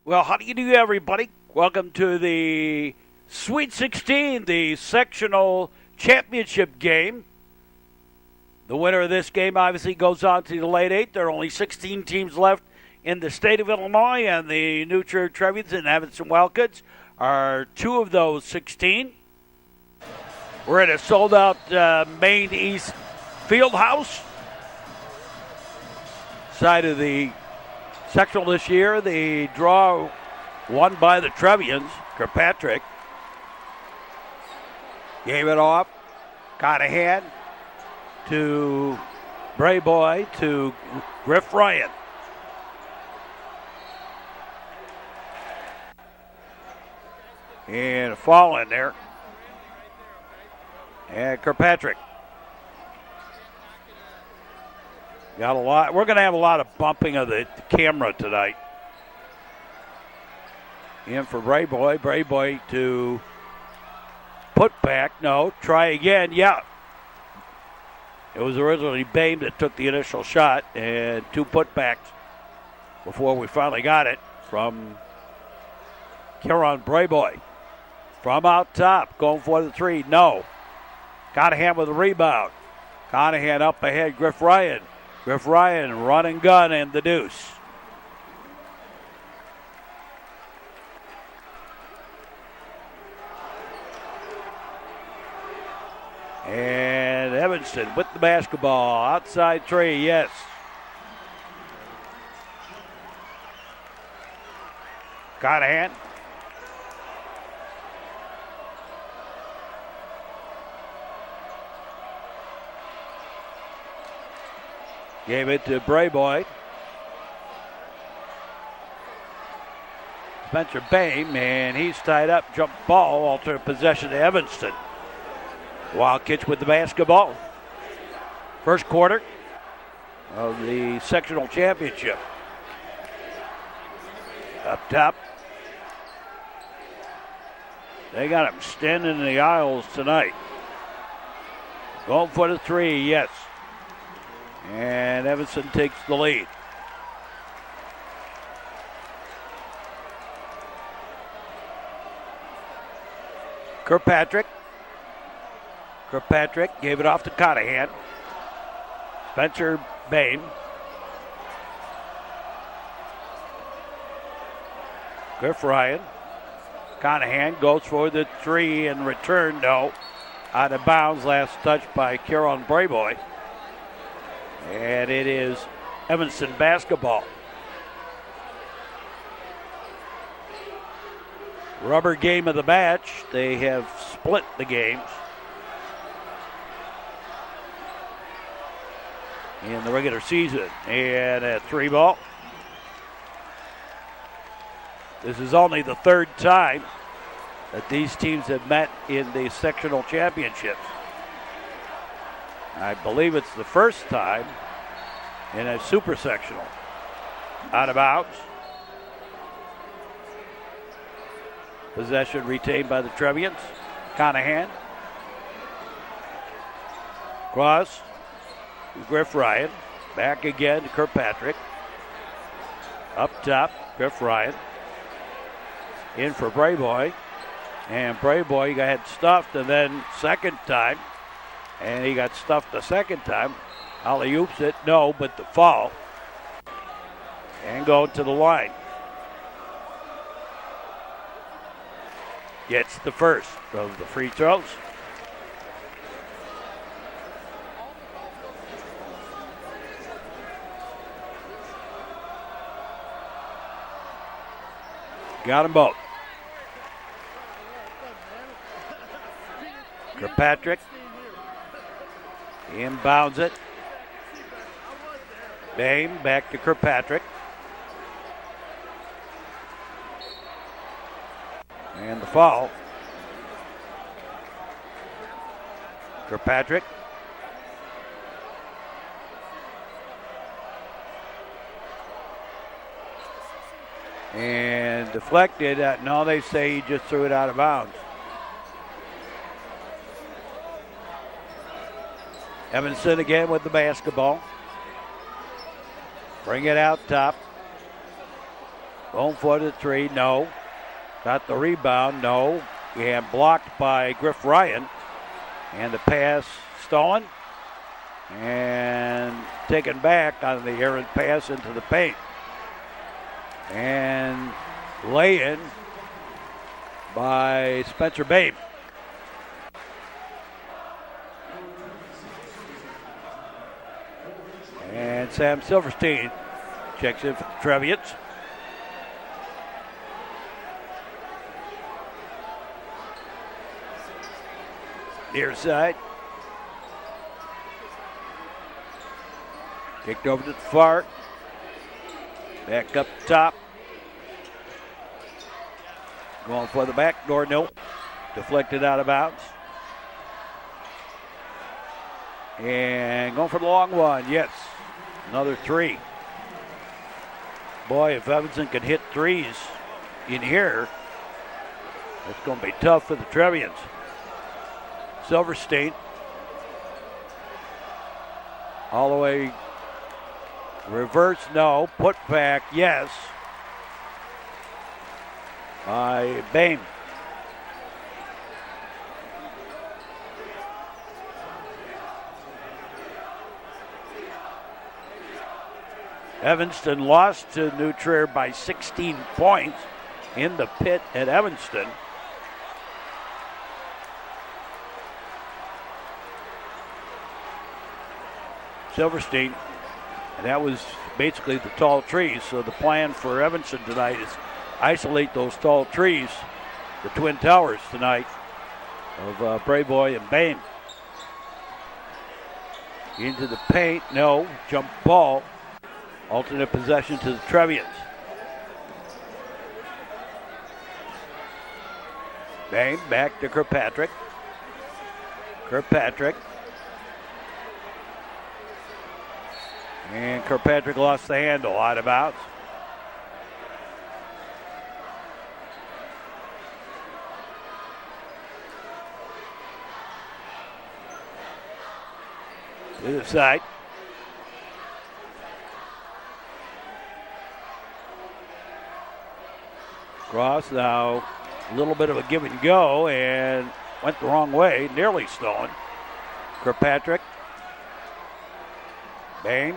Well, how do you do, everybody? Welcome to the Sweet 16, the sectional championship game. The winner of this game obviously goes on to the late eight. There are only 16 teams left in the state of Illinois, and the New Trier Trevians and Evanston Wildkits are two of those 16. We're at a sold-out Main East field house. Side of the sectional this year, the draw won by the Trevians. Kirkpatrick gave it off, got a hand to Bray Boy to Griff Ryan. And a fall in there. And Kirkpatrick got a lot. We're going to have a lot of bumping of the camera tonight. In for Bray Boy. Bray Boy to put back. No, try again. Yeah. It was originally Bame that took the initial shot, and two putbacks before we finally got it from Kieran Bray Boy. From out top, going for the three. No. Conahan with a rebound. Conahan up ahead. Griff Ryan. Griff Ryan, run and gun, and the deuce. And Evanston with the basketball. Outside three, yes. Conahan. Gave it to Bray Boy. Spencer Bame, and he's tied up. Jump ball, alternate possession to Evanston. Wildkits with the basketball. First quarter of the sectional championship. Up top. They got him standing in the aisles tonight. Going for the three, yes. And Evanston takes the lead. Kirkpatrick. Kirkpatrick gave it off to Conahan. Spencer Bame. Griff Ryan. Conahan goes for the three and return, no. Out of bounds, last touch by Kieran Bray Boy. And it is Evanston basketball. Rubber game of the match. They have split the games in the regular season. And a three ball. This is only the third time that these teams have met in the sectional championships. I believe it's the first time in a super sectional. Out of bounds. Possession retained by the Trevians. Conahan. Cross. Griff Ryan. Back again to Kirkpatrick. Up top, Griff Ryan. In for Bray Boy. And Bray Boy got stuffed, and then second time. And he got stuffed the second time. Alley-oops it, no, but the fall. And going to the line. Gets the first of the free throws. Got them both. Kirkpatrick. Inbounds it. Bame back to Kirkpatrick. And the foul. Kirkpatrick. And deflected. No, they say he just threw it out of bounds. Evanston again with the basketball. Bring it out top. Going for the three, no. Got the rebound, no. And blocked by Griff Ryan. And the pass stolen. And taken back on the errant pass into the paint. And lay-in by Spencer Babe. And Sam Silverstein checks in for the Trevians. Near side. Kicked over to the far. Back up top. Going for the back door, no. Deflected out of bounds. And going for the long one, yes. Another three. Boy, if Evanston can hit threes in here, it's going to be tough for the Trevians. Silverstein. All the way. Reverse, no. Put back, yes. By Bain. Evanston lost to New Trier by 16 points in the pit at Evanston. Silverstein, and that was basically the tall trees. So the plan for Evanston tonight is isolate those tall trees, the Twin Towers tonight of Brayboy and Bain. Into the paint, no, jump ball. Alternate possession to the Trevians. Bain back to Kirkpatrick. Kirkpatrick. And Kirkpatrick lost the handle, out of bounds. To the side. Cross now, a little bit of a give and go, and went the wrong way, nearly stolen. Kirkpatrick. Bain.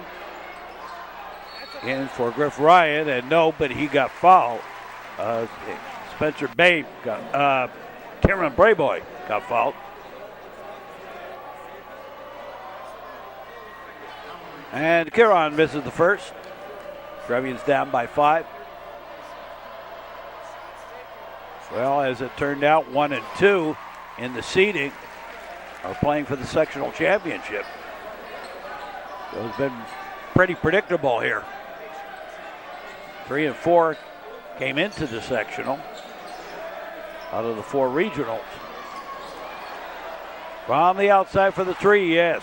In for Griff Ryan, and no, but he got fouled. Spencer Babe got, Cameron Brayboy got fouled. And Kieran misses the first. Trevians down by 5. Well, as it turned out, 1 and 2 in the seeding are playing for the sectional championship. So it's been pretty predictable here. 3 and 4 came into the sectional out of the 4 regionals. From the outside for the 3, yes.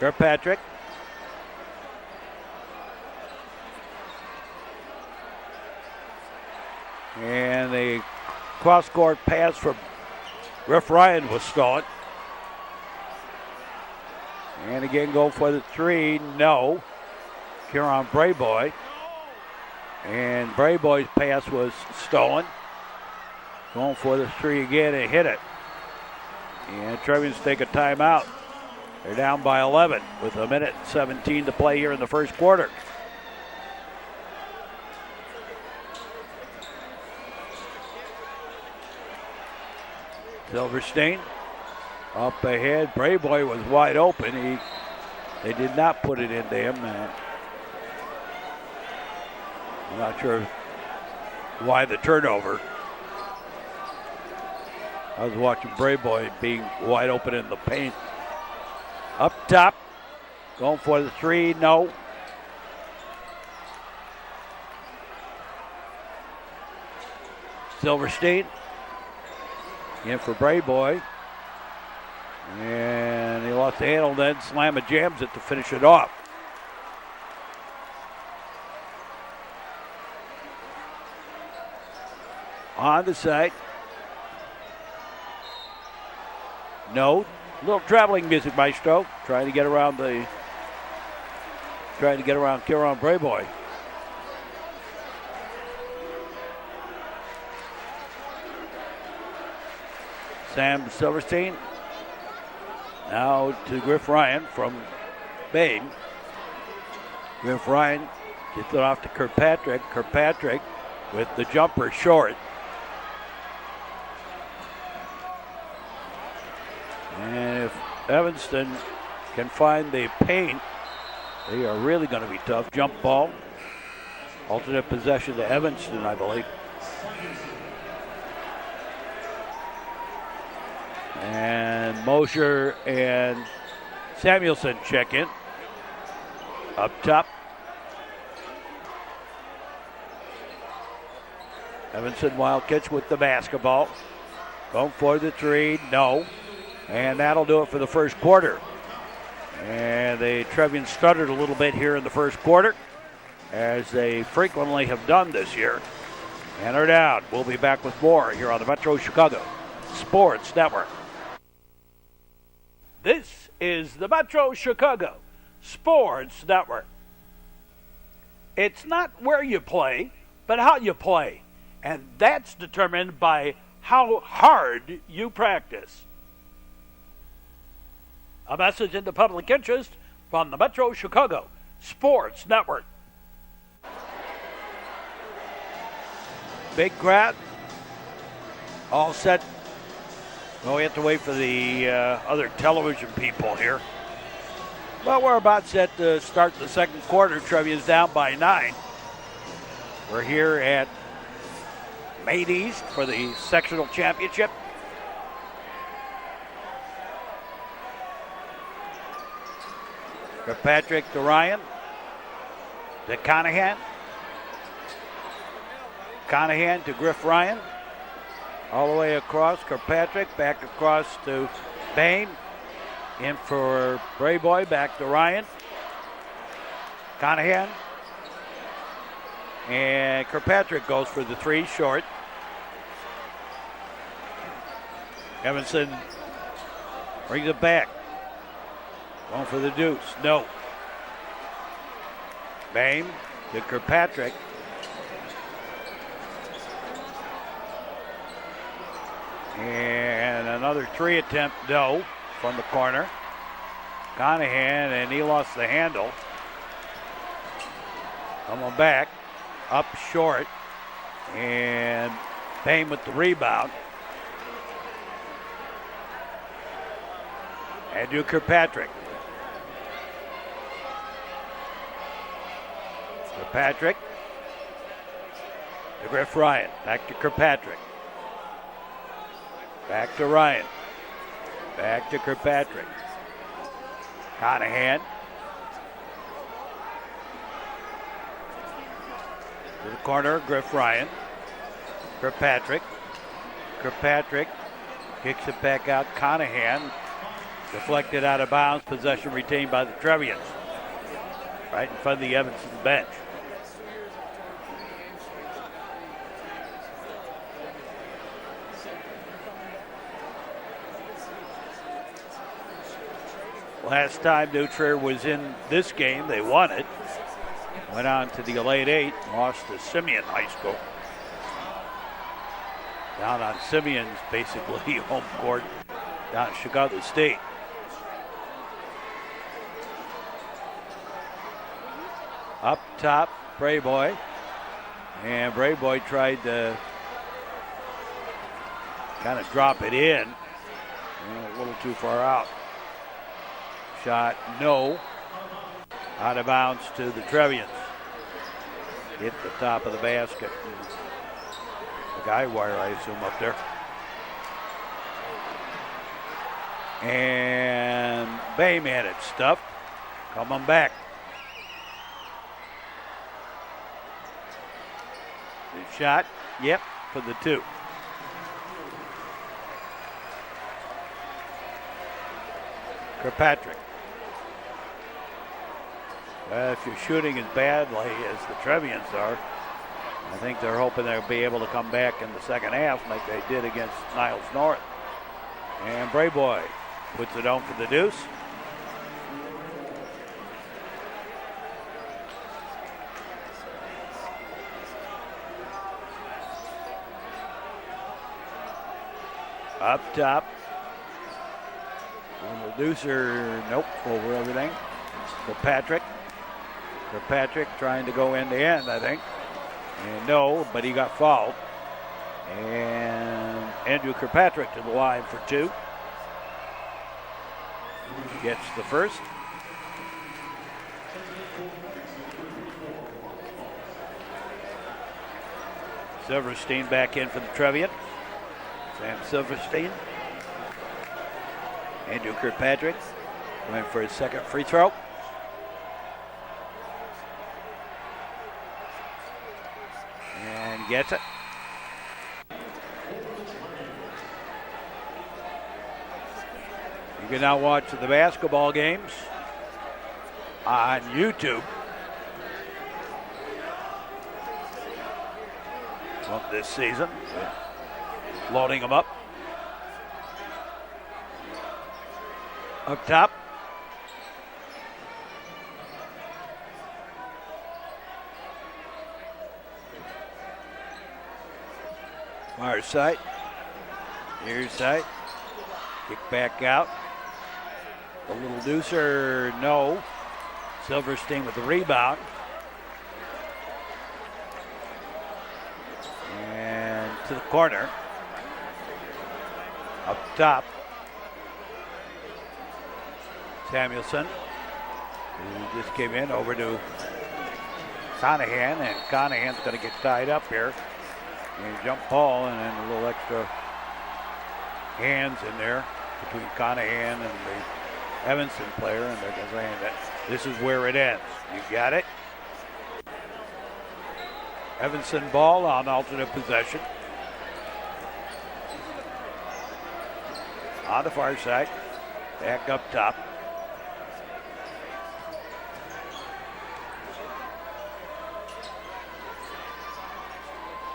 Kirkpatrick. And the cross-court pass from Griff Ryan was stolen. And again, go for the 3, no. Kieran Brayboy. And Brayboy's pass was stolen. Going for the 3 again and hit it. And Trevians take a timeout. They're down by 11 with 1:17 to play here in the first quarter. Silverstein up ahead. Brayboy was wide open. They did not put it into him. I'm not sure why the turnover. I was watching Brayboy being wide open in the paint. Up top, going for the 3, no. Silverstein in for Brayboy. And he lost the handle, then Slamma jams it to finish it off. On the side. No. Little traveling music, Maestro. Trying to get around Kieran Brayboy. Sam Silverstein. Now to Griff Ryan from Bain. Griff Ryan gets it off to Kirkpatrick. Kirkpatrick with the jumper short. And if Evanston can find the paint, they are really going to be tough. Jump ball. Alternate possession to Evanston, I believe. And Mosher and Samuelson check in. Up top. Evanston Wildkits with the basketball. Going for the three. No. And that'll do it for the first quarter. And the Trevians stuttered a little bit here in the first quarter, as they frequently have done this year. And are down. We'll be back with more here on the Metro Chicago Sports Network. This is the Metro Chicago Sports Network. It's not where you play, but how you play. And that's determined by how hard you practice. A message in the public interest from the Metro Chicago Sports Network. Big crowd. All set. Well, we have to wait for the other television people here. Well, we're about set to start the second quarter. Trevians down by 9. We're here at Main East for the sectional championship. Kirkpatrick to Ryan. To Conahan. Conahan to Griff Ryan. All the way across. Kirkpatrick back across to Bain. In for Brayboy. Back to Ryan. Conahan. And Kirkpatrick goes for the three short. Evanston brings it back. Going for the deuce. No. Bain to Kirkpatrick. And another three attempt. No. From the corner. Conahan, and he lost the handle. Coming back. Up short. And Bain with the rebound. And to Kirkpatrick. Kirkpatrick to Griff Ryan. Back to Kirkpatrick. Back to Ryan. Back to Kirkpatrick. Conahan. To the corner, Griff Ryan. Kirkpatrick. Kirkpatrick kicks it back out. Conahan. Deflected out of bounds. Possession retained by the Trevians. Right in front of the Evanston bench. Last time New Trier was in this game, they won it. Went on to the Elite Eight, lost to Simeon High School. Down on Simeon's basically home court down at Chicago State. Up top, Brayboy. And Brayboy tried to kind of drop it in. A little too far out. Shot, no. Out of bounds to the Trevians. Hit the top of the basket. The guy wire, I assume, up there. And Bayman it stuffed. Coming back. The shot, yep, for the two. Kirkpatrick. If you're shooting as badly as the Trevians are, I think they're hoping they'll be able to come back in the second half like they did against Niles North. And Brayboy Puts it on for the deuce. Up top. Little deucer, nope, over everything. Kirkpatrick trying to go end to end, I think. And no, but he got fouled. And Andrew Kirkpatrick to the line for two. Gets the first. Silverstein back in for the Trevian. Sam Silverstein. Andrew Kirkpatrick went for his second free throw. And gets it. You can now watch the basketball games on YouTube from this season. Loading them up. Up top. Far side. Near side. Kick back out. The little deucer, no. Silverstein with the rebound. And to the corner. Up top. Samuelson, who just came in over to Conahan, and Conahan's going to get tied up here. And jump ball, and then a little extra hands in there between Conahan and the Evanston player, and they're saying that this is where it ends. You got it? Evanston ball on alternate possession. On the far side, back up top.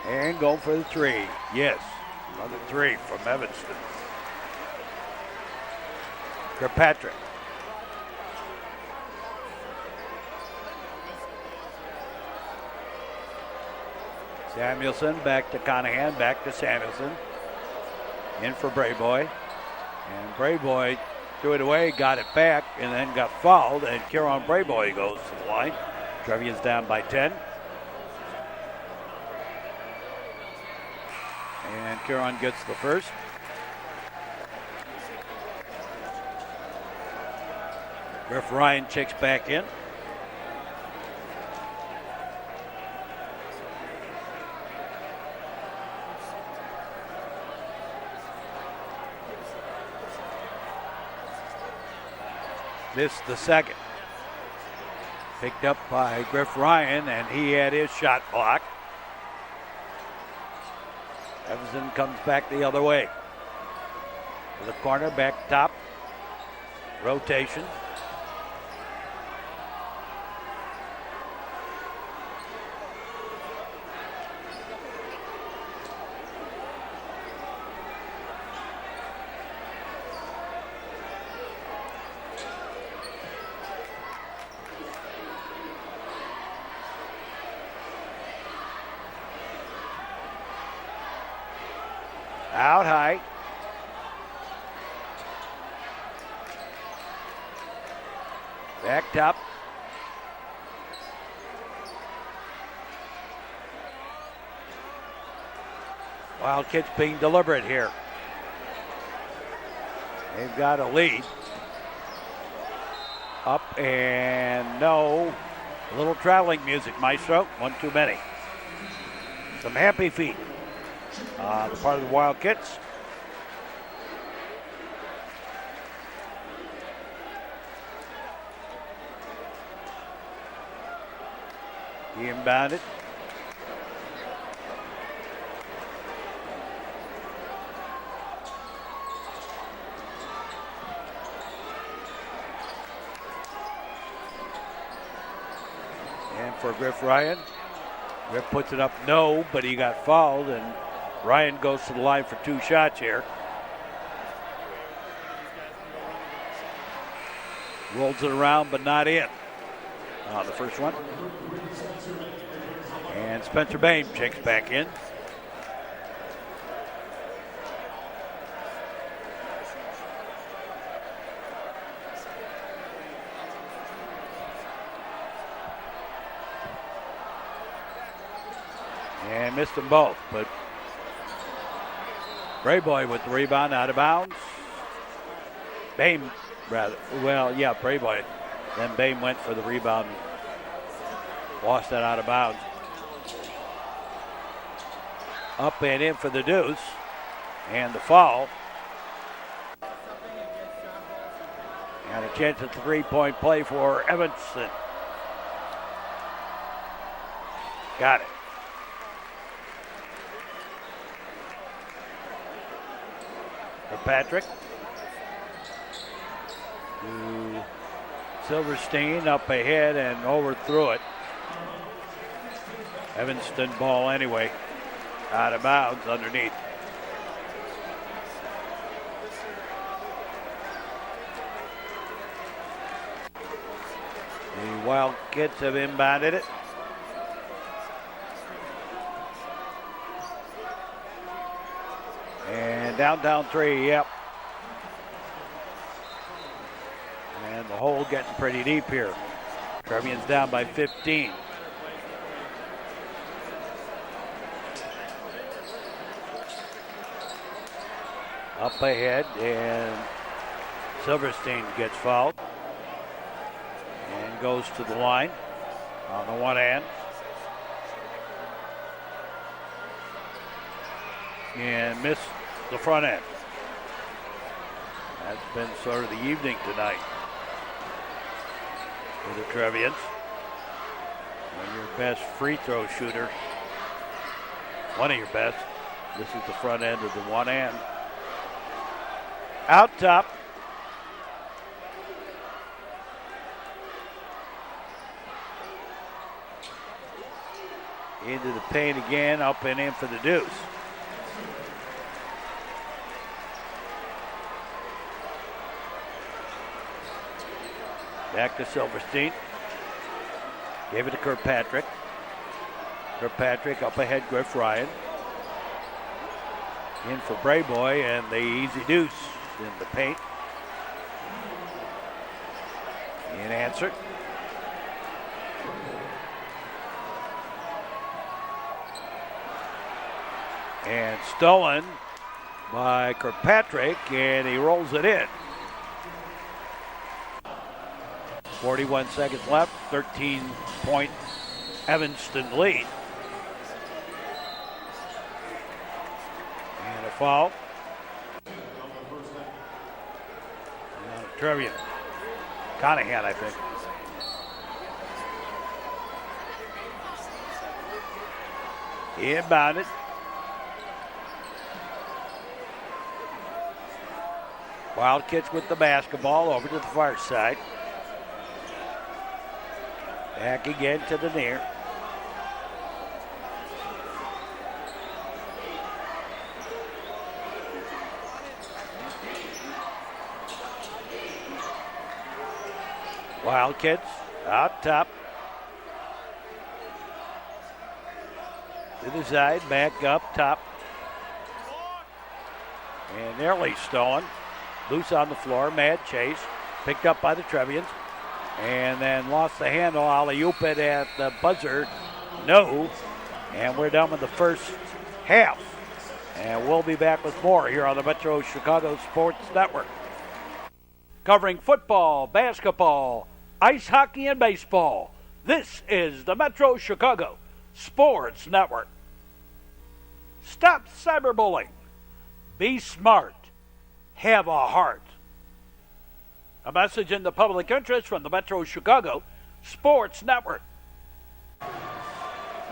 And go for the three. Yes, another three from Evanston. Kirkpatrick. Samuelson back to Conahan, back to Samuelson. In for Brayboy. And Brayboy threw it away, got it back, and then got fouled, and Kieran Brayboy goes to the line. Trevian's down by 10. And Kieran gets the first. Ref Ryan checks back in. This the second. Picked up by Griff Ryan, and he had his shot blocked. Evanston comes back the other way. To the corner, back top. Rotation. Out high. Back top. Wildkits being deliberate here. They've got a lead. Up and no. A little traveling music, Maestro. One too many. Some happy feet. The part of the Wildkits. He inbounded. And for Griff Ryan. Griff puts it up, no, but he got fouled, and Ryan goes to the line for two shots here. Rolls it around, but not in. The first one. And Spencer Bain checks back in. And missed them both, but Brayboy with the rebound out of bounds. Bain, rather. Well, yeah, Brayboy. Then Bain went for the rebound. Lost that out of bounds. Up and in for the deuce. And the foul. And a chance at the three-point play for Evanston. Got it. Patrick to Silverstein, up ahead and overthrew it. Evanston ball anyway, out of bounds underneath. The Wildkits have inbounded it. And down three, yep. And the hole getting pretty deep here. Trevians down by 15. Up ahead, and Silverstein gets fouled. And goes to the line on the one hand. And missed the front end. That's been sort of the evening tonight for the Trevians. When your best free throw shooter, one of your best, this is the front end of the one hand. Out top. Into the paint again, up and in for the deuce. Back to Silverstein. Gave it to Kirkpatrick. Kirkpatrick up ahead, Griff Ryan. In for Brayboy, and the easy deuce in the paint. In answer. And stolen by Kirkpatrick, and he rolls it in. 41 seconds left, 13-point Evanston lead. And a foul. Trevian. Conahan, I think. Inbounded. Wildkits with the basketball over to the far side. Back again to the near. Wildkits out top. To the side, back up top. And nearly stolen. Loose on the floor, mad chase. Picked up by the Trevians. And then lost the handle. Alley-oop it at the buzzer. No. And we're done with the first half. And we'll be back with more here on the Metro Chicago Sports Network. Covering football, basketball, ice hockey, and baseball. This is the Metro Chicago Sports Network. Stop cyberbullying. Be smart. Have a heart. A message in the public interest from the Metro Chicago Sports Network.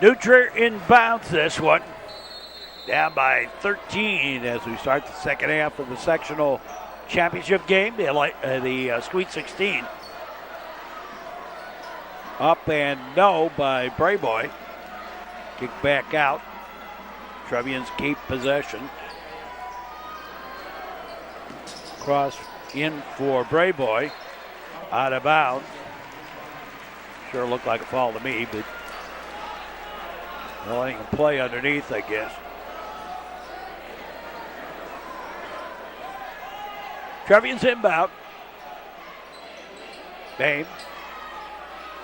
Nutria inbounds this one. Down by 13 as we start the second half of the sectional championship game, the Sweet 16. Up and no by Brayboy. Kick back out. Trevians keep possession. Cross in for Brayboy. Out of bounds. Sure looked like a foul to me, but they're letting him play underneath, I guess. Trevians inbound. Bame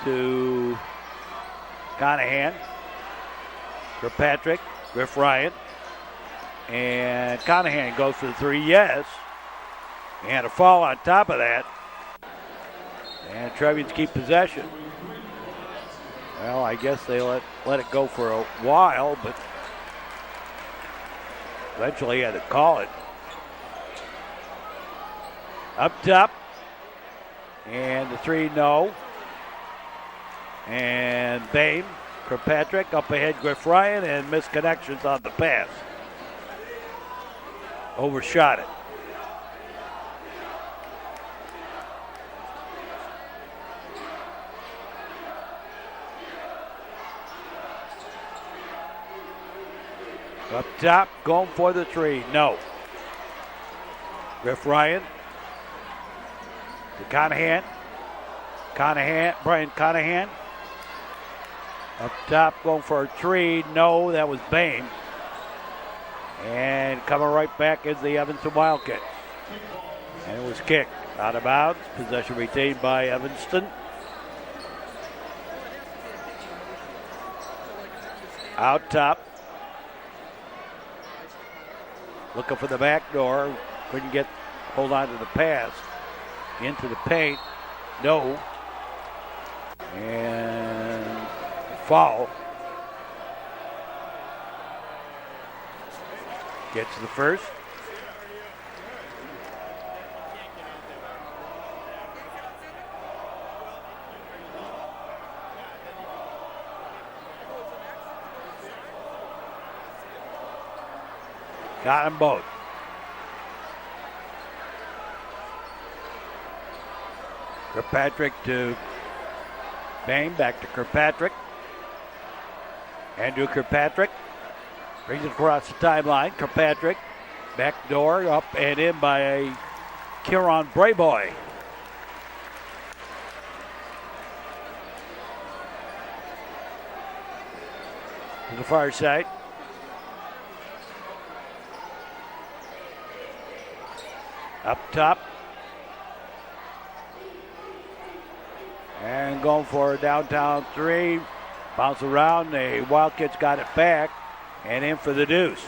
to Conahan. Kirkpatrick, Griff Ryan. And Conahan goes for the three, yes. And a foul on top of that. And Trevians keep possession. Well, I guess they let it go for a while, but eventually had to call it. Up top. And the three, no. And Bame, Kirkpatrick, up ahead, Griff Ryan, and missed connections on the pass. Overshot it. Up top, going for the three, no. Griff Ryan to Conahan. Brian Conahan. Up top, going for a three, no, that was Bame. And coming right back is the Evanston Wildkits. And it was kicked out of bounds. Possession retained by Evanston. Out top. Looking for the back door. Couldn't hold on to the pass. Into the paint. No. And foul. Gets the first. Got them both. Kirkpatrick to Bame, back to Kirkpatrick. Andrew Kirkpatrick brings it across the timeline. Kirkpatrick, back door, up and in by Kieran Brayboy. To the far side. Up top. And going for a downtown three. Bounce around. The Wildcats got it back. And in for the deuce.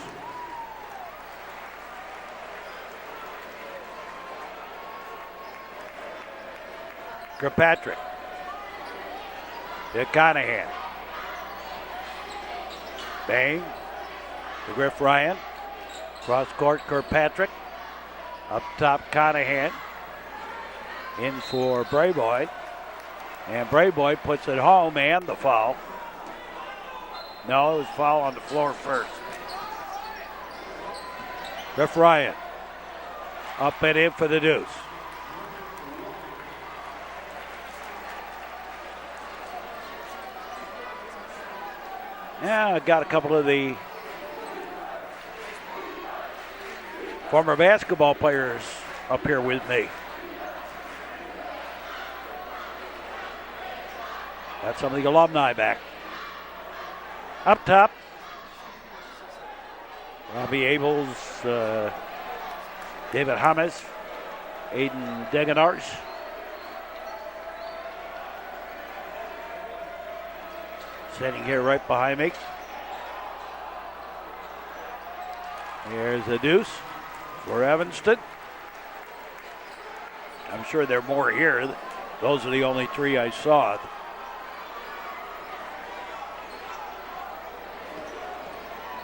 Kirkpatrick. To Conahan. Bang. To Griff Ryan. Cross court, Kirkpatrick. Up top, Conahan. In for Brayboy. And Brayboy puts it home and the foul. No, it was foul on the floor first. Griff Ryan. Up and in for the deuce. Yeah, I got a couple of the former basketball players up here with me. Got some of the alumni back. Up top, Robbie Abels, David Hamas, Aiden Degenars. Sitting here right behind me. Here's the deuce for Evanston. I'm sure there are more here. Those are the only three I saw.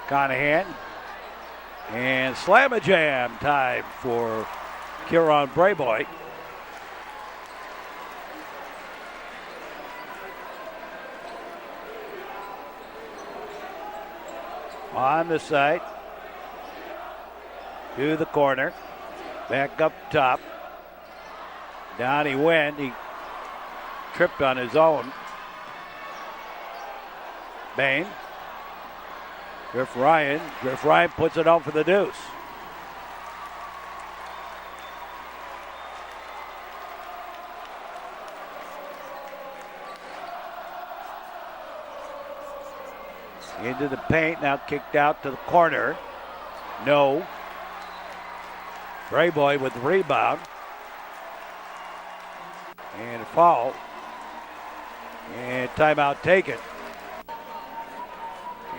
Conahan. And slam-a-jam time for Kieran Brayboy. On the side. To the corner. Back up top. Down he went. He tripped on his own. Bame. Griff Ryan. Griff Ryan puts it on for the deuce. Into the paint, now kicked out to the corner. No. Brayboy with the rebound. And a foul. And timeout taken.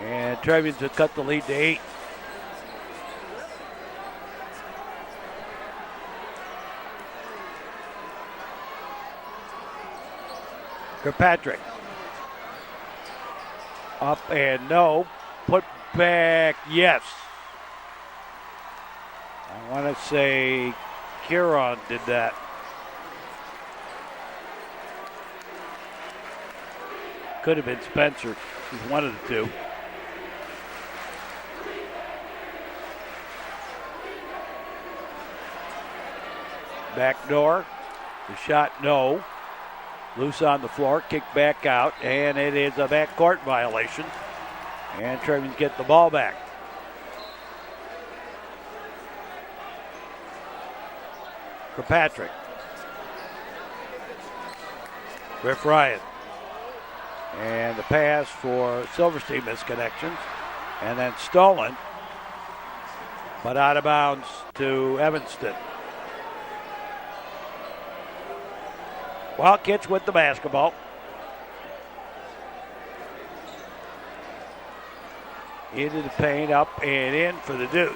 And Trevians have cut the lead to 8. Kirkpatrick. Up and no. Put back, yes. I want to say Kieran did that. Could have been Spencer. He's one of the two. Back door. The shot, no. Loose on the floor, kicked back out, and it is a backcourt violation. And Trevians get the ball back. Kirkpatrick. Griff Ryan. And the pass for Silverstein misconnections. And then stolen, but out of bounds to Evanston. Wildkits with the basketball. Into the paint, up and in for the deuce.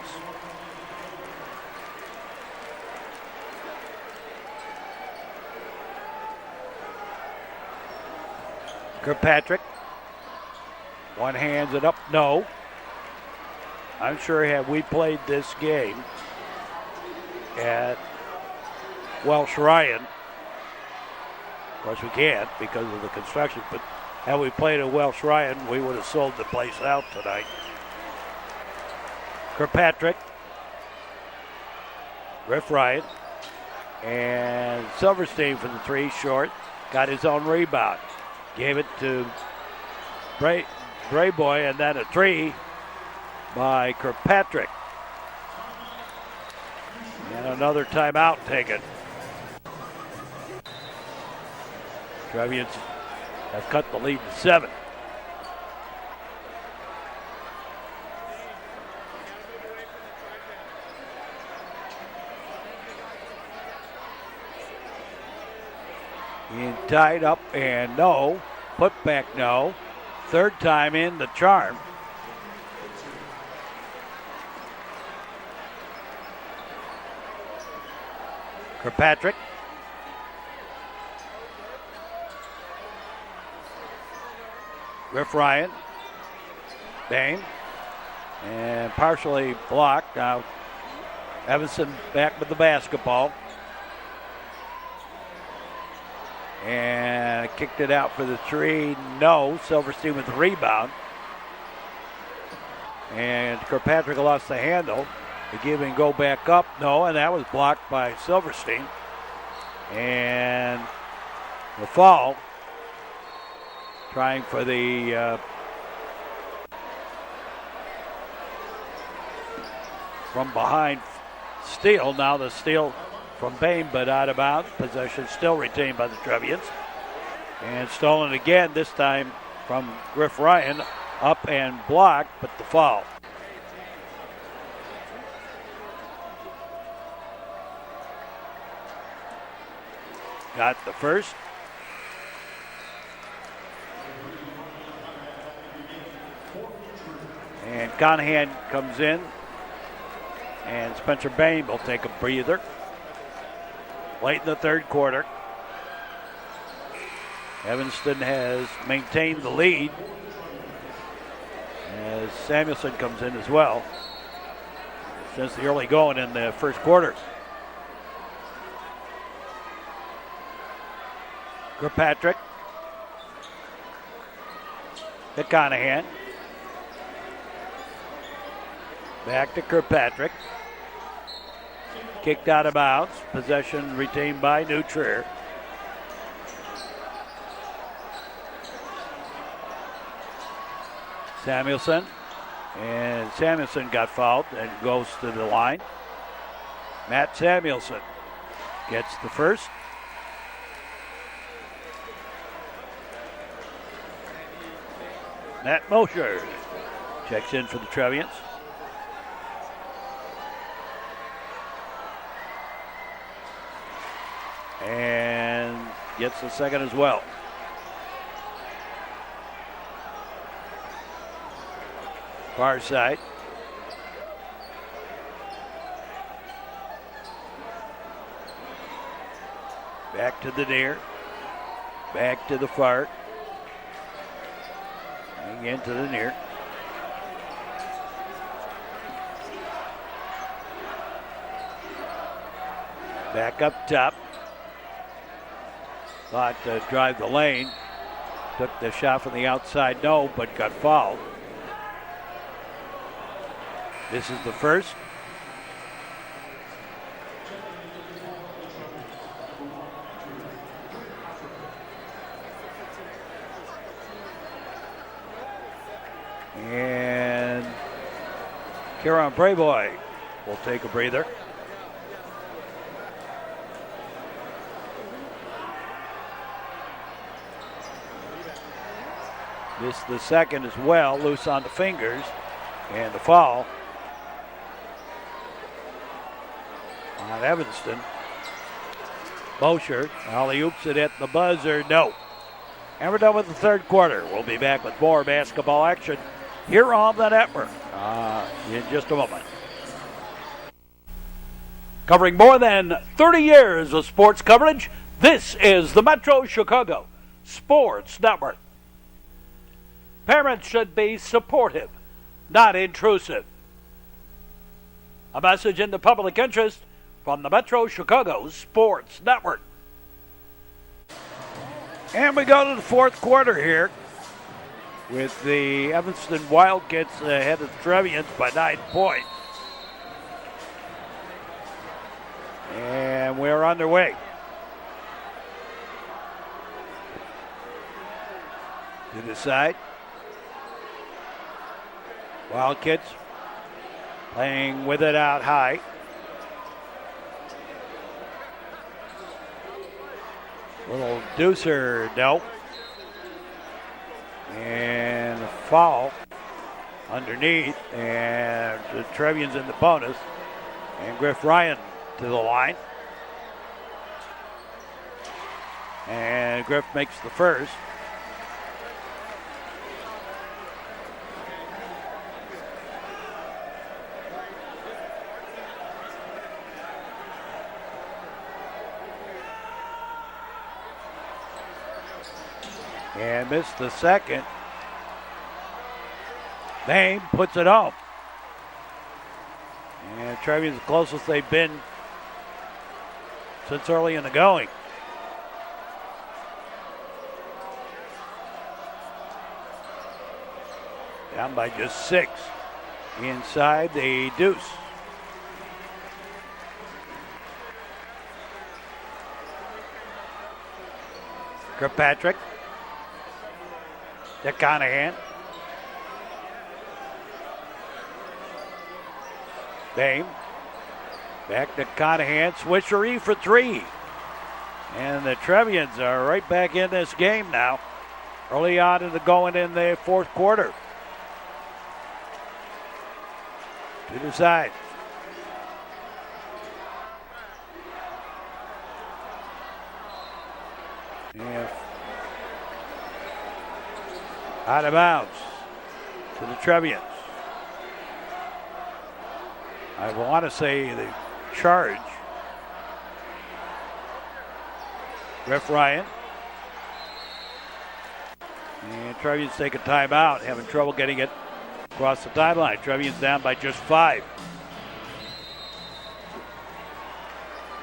Kirkpatrick. One hands it up, no. I'm sure had we played this game at Welsh Ryan, of course, we can't because of the construction, but had we played at Welsh Ryan, we would have sold the place out tonight. Kirkpatrick, Griff Ryan, and Silverstein for the three, short. Got his own rebound. Gave it to Brayboy, and then a three by Kirkpatrick. And another timeout taken. Trevians have cut the lead to 7. In tied up and no. Put back no. Third time in the charm. Kirkpatrick. Griff Ryan. Bain. And partially blocked. Now Evanston back with the basketball. And kicked it out for the three. No. Silverstein with the rebound. And Kirkpatrick lost the handle. The give and go back up. No, and that was blocked by Silverstein. And the foul. Trying for the from behind steal. Now the steal from Bain, but out of bounds. Possession still retained by the Trevians. And stolen again, this time from Griff Ryan. Up and blocked, but the foul. Got the first. And Conahan comes in. And Spencer Bain will take a breather. Late in the third quarter. Evanston has maintained the lead as Samuelson comes in as well since the early going in the first quarter. Kirkpatrick. To Conahan. Back to Kirkpatrick. Kicked out of bounds. Possession retained by New Trier. Samuelson. And Samuelson got fouled and goes to the line. Matt Samuelson gets the first. Matt Mosher checks in for the Trevians. And gets the second as well. Far side. Back to the near. Back to the far. Again to the near. Back up top. Thought to drive the lane. Took the shot from the outside, no, but got fouled. This is the first. And Kieran Brayboy will take a breather. This the second as well, loose on the fingers, and the foul on Evanston. Mosher alley-oops it at the buzzer, no. And we're done with the third quarter. We'll be back with more basketball action here on the network in just a moment. Covering more than 30 years of sports coverage, this is the Metro Chicago Sports Network. Parents should be supportive, not intrusive. A message in the public interest from the Metro Chicago Sports Network. And we go to the fourth quarter here with the Evanston Wildkits ahead of the Trevians by 9 points. And we're underway. To the side. Wildkits playing with it out high. Little deucer, no. And a foul underneath, and the Trevians in the bonus. And Griff Ryan to the line. And Griff makes the first. And missed the second. Bain puts it home. And Trevians the closest they've been since early in the going. Down by just 6. Inside the deuce. Kirkpatrick. To Conahan. Bain. Back to Conahan. Swishery for 3. And the Trevians are right back in this game now. Early on in the going in the fourth quarter. To the side. And out of bounds to the Trevians. I want to say the charge. Griff Ryan. And Trevians take a timeout, having trouble getting it across the timeline. Trevians down by just 5.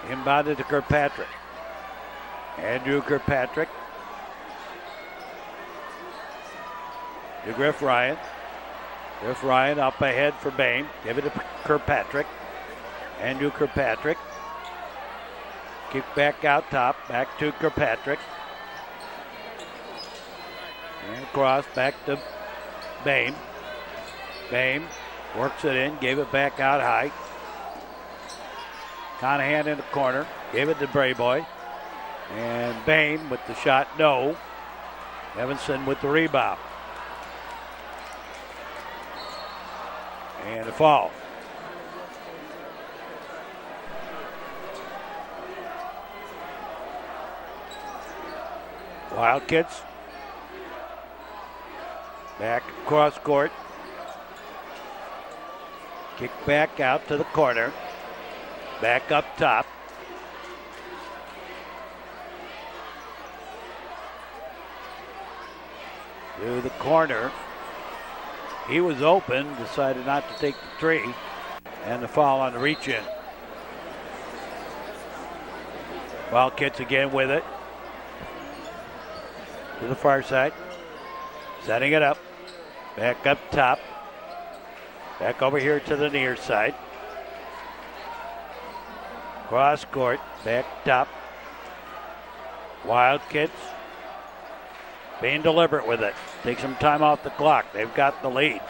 Inbounded to Kirkpatrick. Andrew Kirkpatrick. To Griff Ryan. Griff Ryan up ahead for Bain. Give it to Kirkpatrick. Andrew Kirkpatrick. Kick back out top. Back to Kirkpatrick. And across back to Bain. Bain works it in. Gave it back out high. Conahan in the corner. Gave it to Brayboy. And Bain with the shot. No. Evanston with the rebound. And a foul. Wildkits. Back across court. Kick back out to the corner. Back up top. To the corner. He was open, decided not to take the three. And the foul on the reach in. Wildkits again with it. To the far side. Setting it up. Back up top. Back over here to the near side. Cross court. Back top. Wildkits being deliberate with it. Take some time off the clock. They've got the lead.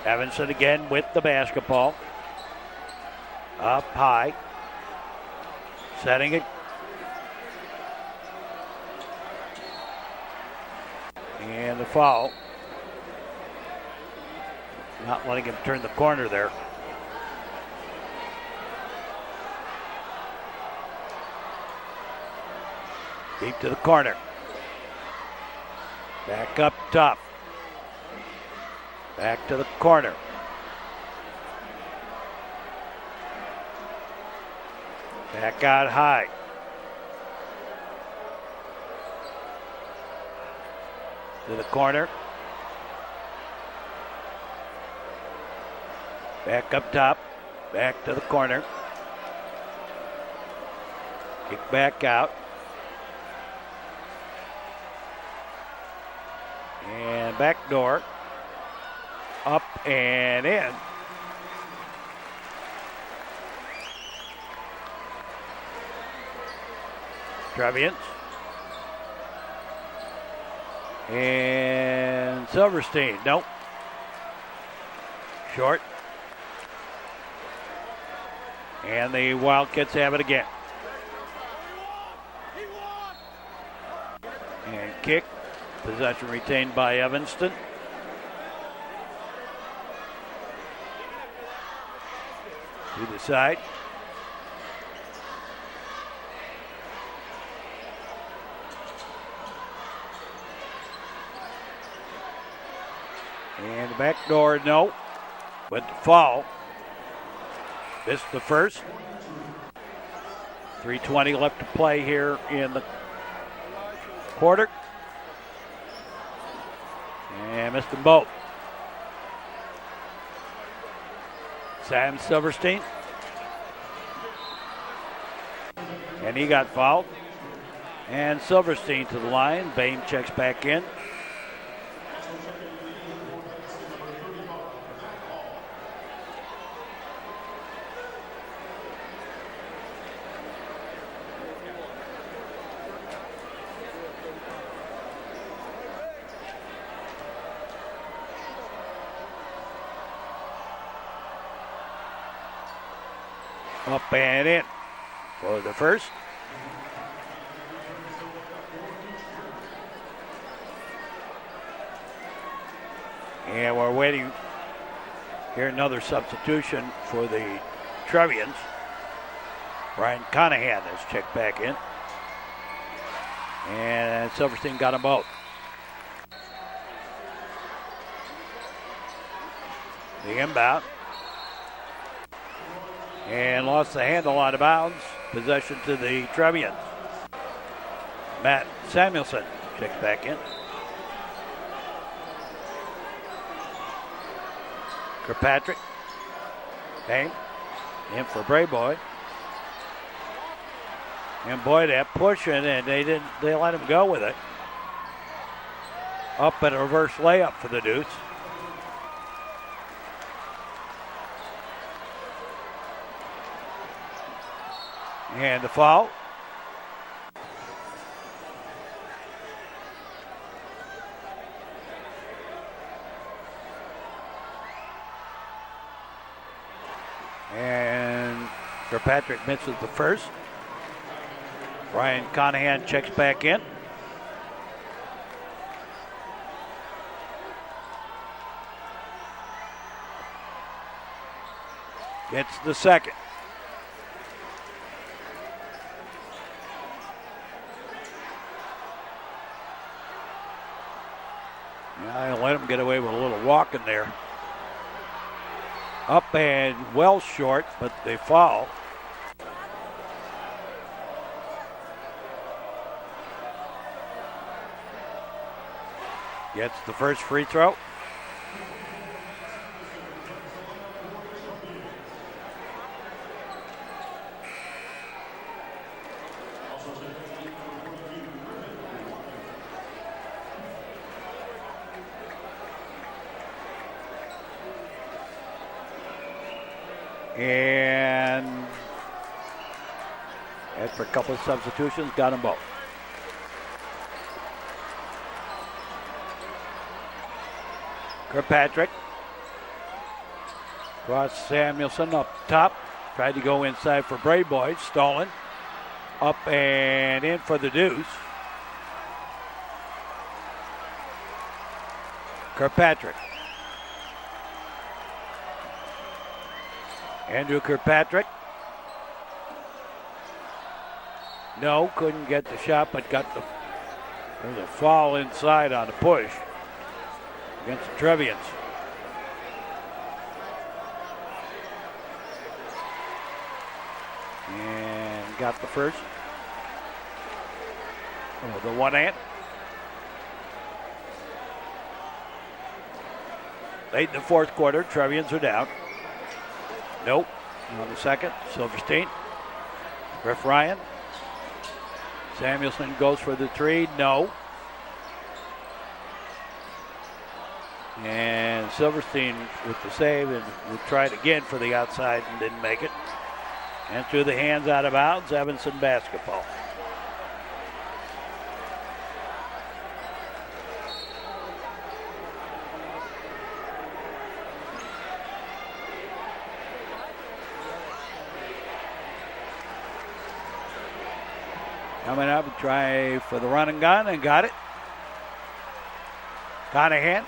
Evanston again with the basketball. Up high. Setting it. And the foul. Not letting him turn the corner there. Deep to the corner. Back up top. Back to the corner. Back out high. To the corner. Back up top. Back to the corner. Kick back out. And back door. Up and in. Trevians. And Silverstein. Nope. Short. And the Wildcats have it again. And kick. Possession retained by Evanston. To the side. And the back door, no. But the foul. Missed the first. 3:20 left to play here in the quarter. And missed them both. Sam Silverstein. And he got fouled. And Silverstein to the line. Bain checks back in. Up and in for the first. And we're waiting here, another substitution for the Trevians. Brian Conahan has checked back in. And Silverstein got them both. The inbound. And lost the handle out of bounds. Possession to the Trevians. Matt Samuelson checks back in. Kirkpatrick. Kane. In for Brayboy. And boy, that pushing, and they let him go with it. Up and a reverse layup for the Deuce. And the foul. And Kirkpatrick misses the first. Brian Conahan checks back in. Gets the second. I let him get away with a little walk in there. Up and well short, but they foul. Gets the first free throw. And after a couple of substitutions, got them both. Kirkpatrick. Cross Samuelson up top. Tried to go inside for Brave Boys. Stolen. Up and in for the deuce. Kirkpatrick. Andrew Kirkpatrick. No, couldn't get the shot, but got the. There's a foul inside on the push against the Trevians. And got the first. Oh, the one hand. Late in the fourth quarter, Trevians are down. Nope. On the second, Silverstein. Griff Ryan. Samuelson goes for the three. No. And Silverstein with the save and tried again for the outside and didn't make it. And through the hands out of bounds, Evanston basketball. Coming up, try for the run and gun and got it. Conahan.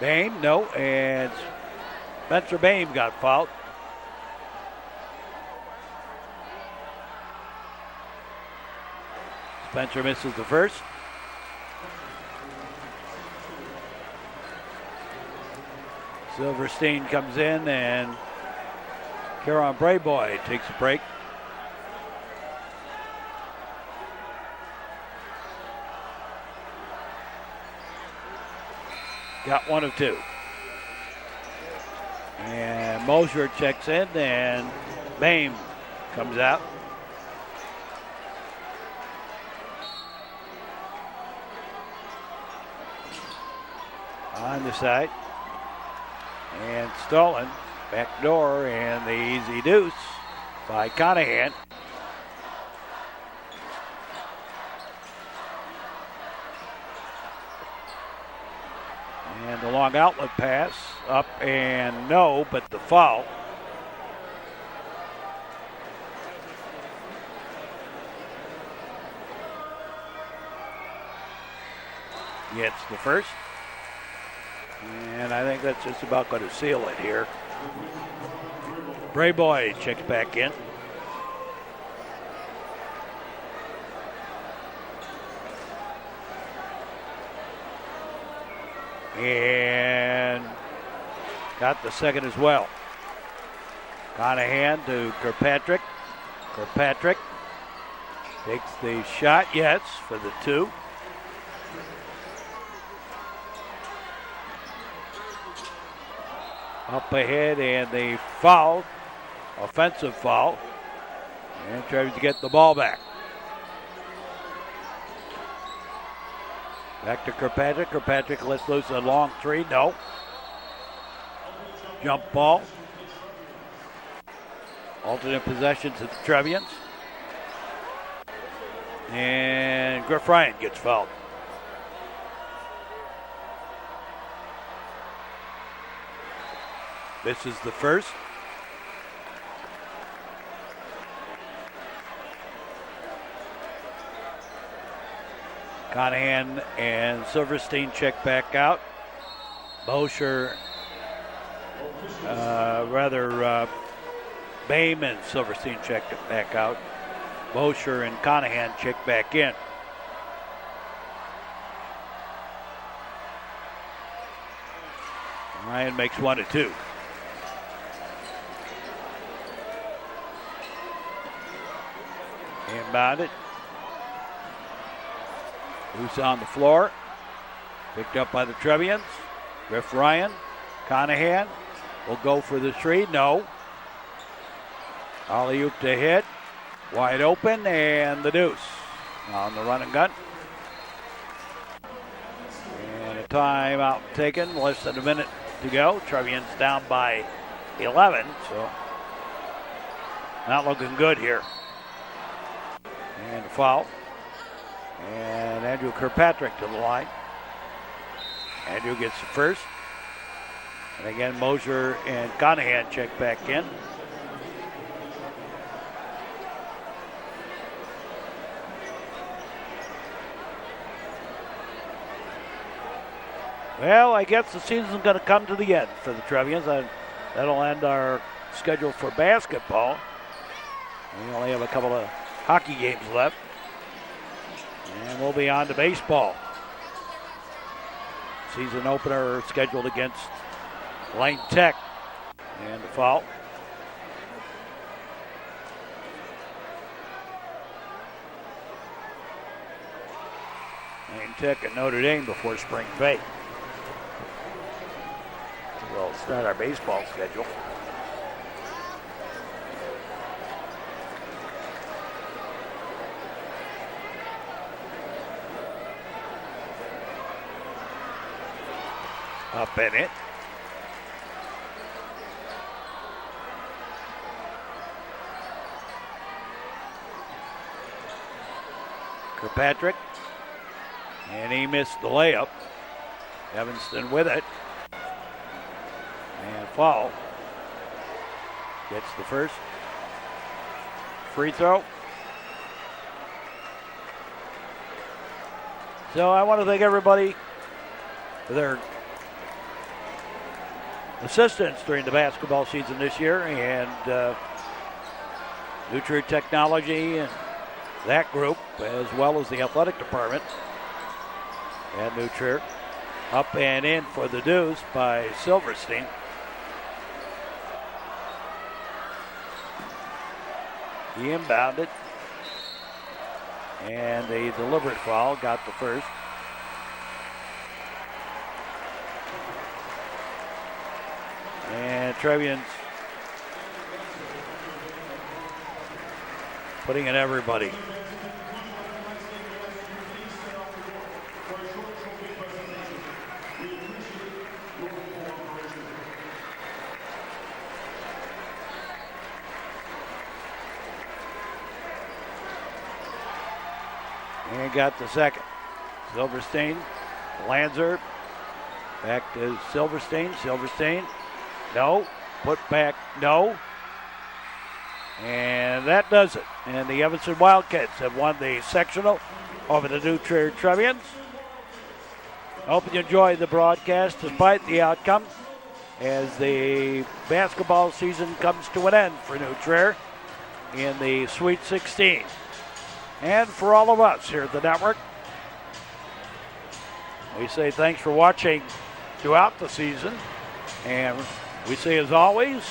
Bame, no, and Spencer Bame got fouled. Spencer misses the first. Silverstein comes in and Caron Brayboy takes a break. Got one of two. And Mosier checks in and Bame comes out. On the side. And stolen. Back door and the easy deuce by Conahan. And the long outlet pass up and no, but the foul. Gets the first. And I think that's just about going to seal it here. Brayboy checks back in. And got the second as well. Conahan to Kirkpatrick. Kirkpatrick takes the shot, yes, for the two. Up ahead and the foul, offensive foul. And tries to get the ball back. Back to Kirkpatrick. Kirkpatrick lets loose a long three. No. Jump ball. Alternate possession to the Trevians. And Griff Ryan gets fouled. This is the first. Conahan and Silverstein check back out. Bosher, Bame and Silverstein checked it back out. Bosher and Conahan checked back in. Ryan makes 1-2. Inbounded. Loose on the floor. Picked up by the Trevians. Griff Ryan. Conahan will go for the three. No. Alley-oop to hit. Wide open, and the deuce on the run and gun. And a timeout taken. Less than a minute to go. Trevians down by 11, so not looking good here. And a foul. And Andrew Kirkpatrick to the line. Andrew gets the first. And again, Moser and Conahan check back in. Well, I guess the season's going to come to the end for the Trevians. That'll end our schedule for basketball. We only have a couple of hockey games left. And we'll be on to baseball. Season opener scheduled against Lane Tech. And the foul. Lane Tech and Notre Dame before spring break. We'll start our baseball schedule. Up in it. Kirkpatrick. And he missed the layup. Evanston with it. And foul. Gets the first. Free throw. So I want to thank everybody for their assistance during the basketball season this year, and New Trier Technology and that group, as well as the athletic department and New Trier. Up and in for the deuce by Silverstein. He inbounded, and a deliberate foul got the first. And Trevians putting in everybody. And got the second. Silverstein, Lanzer, back to Silverstein. Silverstein, no. Put back, no. And that does it. And the Evanston Wildkits have won the sectional over the New Trier Trevians. I hope you enjoyed the broadcast despite the outcome as the basketball season comes to an end for New Trier in the Sweet 16. And for all of us here at the network, we say thanks for watching throughout the season. And we say, as always,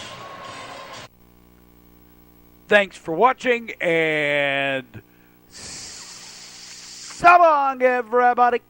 thanks for watching, and so long, everybody.